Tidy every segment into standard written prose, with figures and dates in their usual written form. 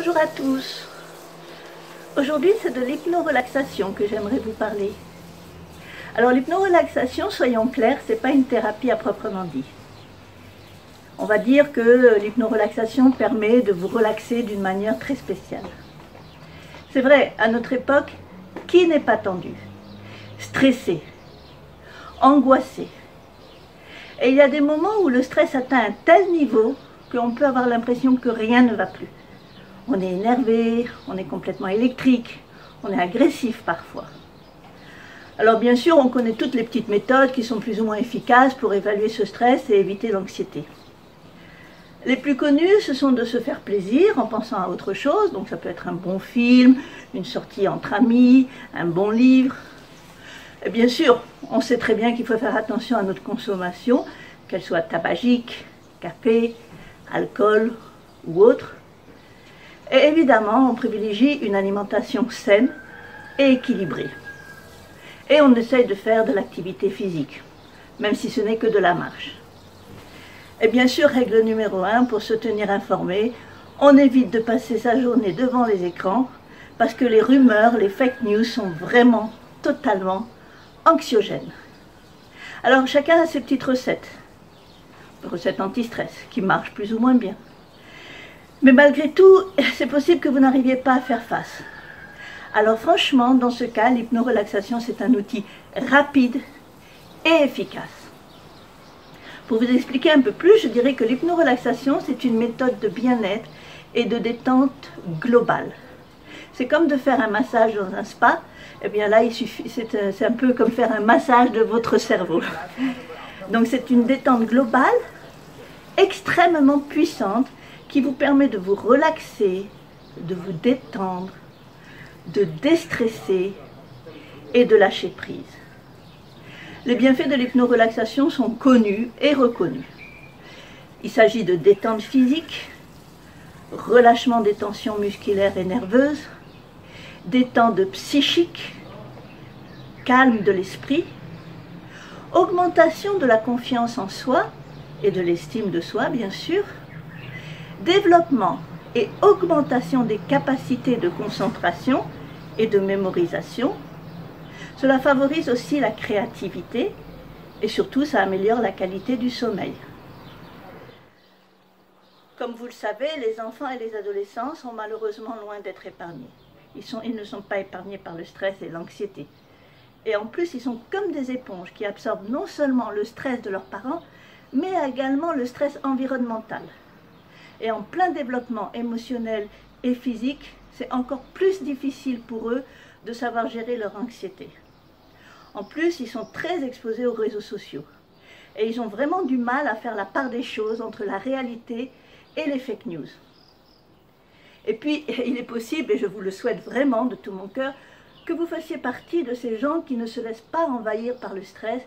Bonjour à tous. Aujourd'hui, c'est de l'hypnorelaxation que j'aimerais vous parler. Alors l'hypnorelaxation, soyons clairs, ce n'est pas une thérapie à proprement dit. On va dire que l'hypnorelaxation permet de vous relaxer d'une manière très spéciale. C'est vrai, à notre époque, qui n'est pas tendu, stressé, angoissé? Et il y a des moments où le stress atteint un tel niveau qu'on peut avoir l'impression que rien ne va plus. On est énervé, on est complètement électrique, on est agressif parfois. Alors bien sûr, on connaît toutes les petites méthodes qui sont plus ou moins efficaces pour évaluer ce stress et éviter l'anxiété. Les plus connues, ce sont de se faire plaisir en pensant à autre chose, donc ça peut être un bon film, une sortie entre amis, un bon livre. Et bien sûr, on sait très bien qu'il faut faire attention à notre consommation, qu'elle soit tabagique, café, alcool ou autre. Et évidemment, on privilégie une alimentation saine et équilibrée. Et on essaye de faire de l'activité physique, même si ce n'est que de la marche. Et bien sûr, règle numéro 1, pour se tenir informé, on évite de passer sa journée devant les écrans, parce que les rumeurs, les fake news sont vraiment totalement anxiogènes. Alors chacun a ses petites recettes anti-stress, qui marchent plus ou moins bien. Mais malgré tout, c'est possible que vous n'arriviez pas à faire face. Alors franchement, dans ce cas, l'hypnorelaxation, c'est un outil rapide et efficace. Pour vous expliquer un peu plus, je dirais que l'hypnorelaxation, c'est une méthode de bien-être et de détente globale. C'est comme de faire un massage dans un spa. Eh bien là, c'est un peu comme faire un massage de votre cerveau. Donc c'est une détente globale, extrêmement puissante, qui vous permet de vous relaxer, de vous détendre, de déstresser et de lâcher prise. Les bienfaits de l'hypnorelaxation sont connus et reconnus. Il s'agit de détente physique, relâchement des tensions musculaires et nerveuses, détente psychique, calme de l'esprit, augmentation de la confiance en soi et de l'estime de soi, bien sûr, développement et augmentation des capacités de concentration et de mémorisation. Cela favorise aussi la créativité et surtout ça améliore la qualité du sommeil. Comme vous le savez, les enfants et les adolescents sont malheureusement loin d'être épargnés. Ils ne sont pas épargnés par le stress et l'anxiété. Et en plus, ils sont comme des éponges qui absorbent non seulement le stress de leurs parents, mais également le stress environnemental. Et en plein développement émotionnel et physique, c'est encore plus difficile pour eux de savoir gérer leur anxiété. En plus, ils sont très exposés aux réseaux sociaux. Et ils ont vraiment du mal à faire la part des choses entre la réalité et les fake news. Et puis, il est possible, et je vous le souhaite vraiment de tout mon cœur, que vous fassiez partie de ces gens qui ne se laissent pas envahir par le stress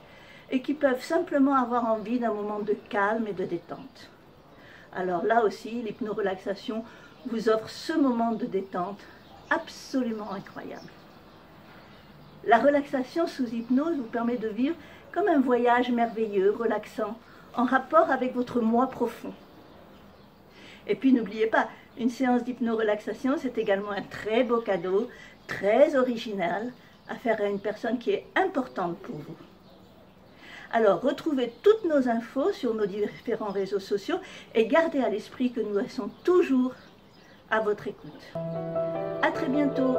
et qui peuvent simplement avoir envie d'un moment de calme et de détente. Alors là aussi, l'hypnorelaxation vous offre ce moment de détente absolument incroyable. La relaxation sous hypnose vous permet de vivre comme un voyage merveilleux, relaxant, en rapport avec votre moi profond. Et puis n'oubliez pas, une séance d'hypnorelaxation, c'est également un très beau cadeau, très original, à faire à une personne qui est importante pour vous. Alors, retrouvez toutes nos infos sur nos différents réseaux sociaux et gardez à l'esprit que nous restons toujours à votre écoute. À très bientôt.